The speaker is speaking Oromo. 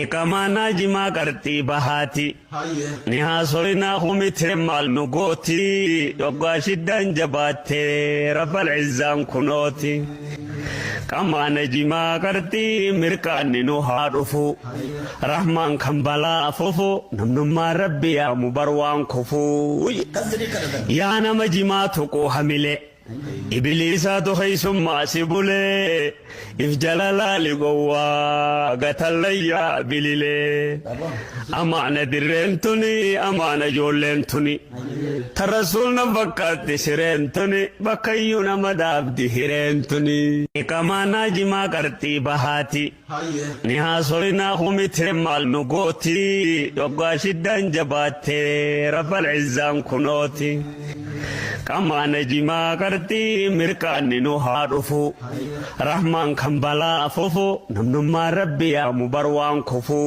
Kama najima karti bahati ni hasolina humite mal nugoti yogga shiddan jabate rafal izzan kunoti kama najima karti mirkani no harufu rahman kambala fufu namnumma rabbi ya mubarwan kufu ya namajima tuqo hamile إبليسا تخيسم ما سيبولي إفجلالا لقوا قتليا بليلي أمانة درينتوني أمانة جولينتوني ترسولنا بكات سرينتوني بكيونا مداب دهرينتوني كما ناجما كرتي بهاتي نها صلنا خمتر مال نقوتي يبقى شدان جباتي رفع العزان كنوتي kama najima karti mirkani no harufu rahman kambala fufu namnumma rabbi ya mubarwan kufu